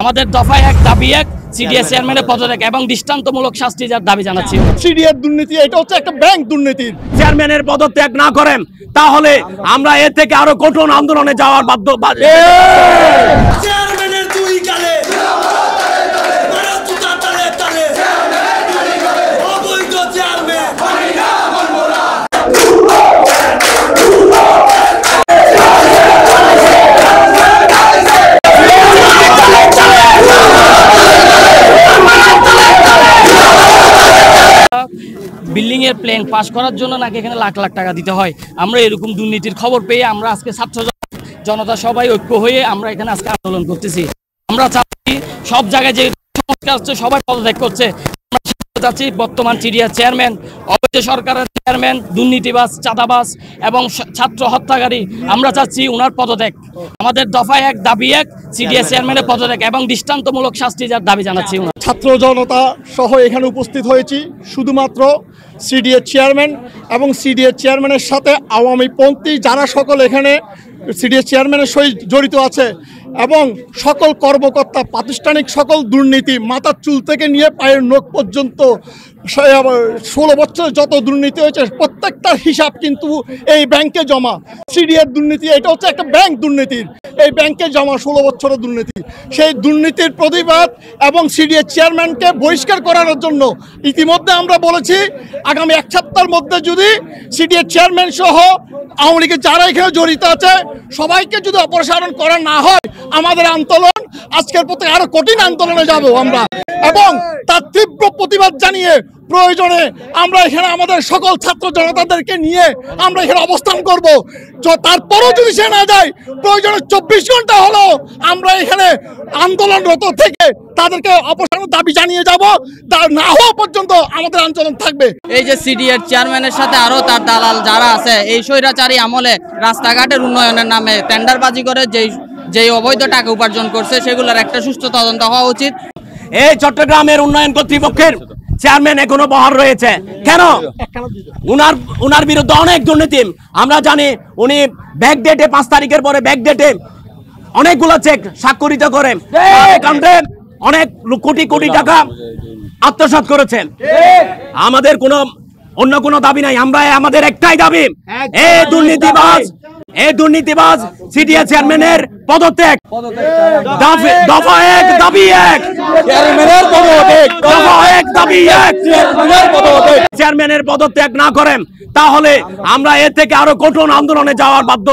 আমাদের দফায় এক দাবি এক সিডিএস চেয়ারম্যানের পদত্যাগ এবং দৃষ্টান্তমূলক শাস্তি যার দাবি জানাচ্ছি। সিডিএস দুর্নীতি এটা হচ্ছে একটা ব্যাংক দুর্নীতির। চেয়ারম্যানের পদত্যাগ না করেন তাহলে আমরা এর থেকে আরো কঠোর আন্দোলনে যাওয়ার বাধ্য। চেয়ারম্যানের দুই গালে অবৈধ চেয়ারম্যান বিল্ডিং এর প্ল্যান পাস করার জন্য নাকি এখানে লাখ লাখ টাকা দিতে হয়। আমরা এরকম দুর্নীতির খবর পেয়ে আমরা আজকে ছাত্র জনতা সবাই ঐক্য হয়ে আমরা এখানে আজকে আন্দোলন করতেছি। আমরা চাচ্ছি সব জায়গায় যে সংস্কার হচ্ছে সবাই পদত্যাগ করছে। আমরা চাচ্ছি বর্তমান সিডিএস চেয়ারম্যান, অবৈধ সরকারের চেয়ারম্যান, দুর্নীতিবাজ, চাঁদাবাজ এবং ছাত্র হত্যাকারী, আমরা চাচ্ছি ওনার পদত্যাগ। আমাদের দফায় এক দাবি এক সিডিএস চেয়ারম্যানের পদত্যাগ এবং দৃষ্টান্তমূলক শাস্তি যার দাবি জানাচ্ছি। ছাত্র জনতা সহ এখানে উপস্থিত হয়েছি শুধুমাত্র সিডিএস চেয়ারম্যান এবং সিডিএস চেয়ারম্যানের সাথে আওয়ামীপন্থী যারা সকল এখানে সিডিএস চেয়ারম্যানের সহিত জড়িত আছে এবং সকল কর্মকর্তা প্রাতিষ্ঠানিক সকল দুর্নীতি মাথার চুল থেকে নিয়ে পায়ের নখ পর্যন্ত 16 বছর যত দুর্নীতি হয়েছে প্রত্যেকটার হিসাব কিন্তু এই ব্যাংকে জমা। সিডিএস দুর্নীতি এটা হচ্ছে একটা ব্যাংক দুর্নীতির, এই ব্যাংকে জমা 16 বছরের দুর্নীতি। সেই দুর্নীতির প্রতিবাদ এবং সিডিএস চেয়ারম্যানকে বহিষ্কার করানোর জন্য ইতিমধ্যে আমরা বলেছি আগামী 1 সপ্তাহের মধ্যে যদি সিডিএস চেয়ারম্যান সহ আওয়ামী লীগের যারা এখানে জড়িত আছে সবাইকে যদি অপসারণ করা না হয় আমাদের আন্দোলন আজকের প্রতি আরো কঠিন আন্দোলনে যাব আমরা এবং তার তীব্র প্রতিবাদ জানিয়ে প্রয়োজনে আমরা এখানে আমাদের সকল ছাত্র জনতাদেরকে নিয়ে আমরা এখানে অবস্থান করব। তারপরও যদি সে না যায় প্রয়োজনে 24 ঘন্টা হলো আমরা এখানে আন্দোলনরত থেকে তাদেরকে অপসারণের দাবি জানিয়ে যাব। তা না হওয়া পর্যন্ত আমাদের আন্দোলন থাকবে। এই যে সিডিএস চেয়ারম্যানের সাথে আরো তার দালাল যারা আছে এই স্বৈরাচারী আমলে রাস্তাঘাটের উন্নয়নের নামে টেন্ডারবাজি করে যেই অবৈধ টাকা উপার্জন করছে সেগুলোর একটা সুষ্ঠু তদন্ত হওয়া উচিত। এই চট্টগ্রামের উন্নয়ন কর্তৃপক্ষের চেয়ারম্যান এখনো বহাল রয়েছে কেন? উনার বিরুদ্ধে অনেক দুর্নীতি আমরা জানি। উনি ব্যাক ডেটে 5 তারিখের পরে ব্যাক ডেটে অনেকগুলো চেক স্বাক্ষরিত করে অনেক কোটি কোটি টাকা আত্মসাৎ করেছেন। আমাদের অন্য কোনো দাবি নাই, আমরা আমাদের একটাই দাবি এই দুর্নীতিবাজ সিডিএস চেয়ারম্যানের পদত্যাগ। দফা এক দাবি এক চেয়ারম্যানের পদত্যাগ, দফা এক দাবি এক চেয়ারম্যানের পদত্যাগ না করেন তাহলে আমরা এর থেকে আরো কঠোর আন্দোলনে যাওয়ার বাধ্য।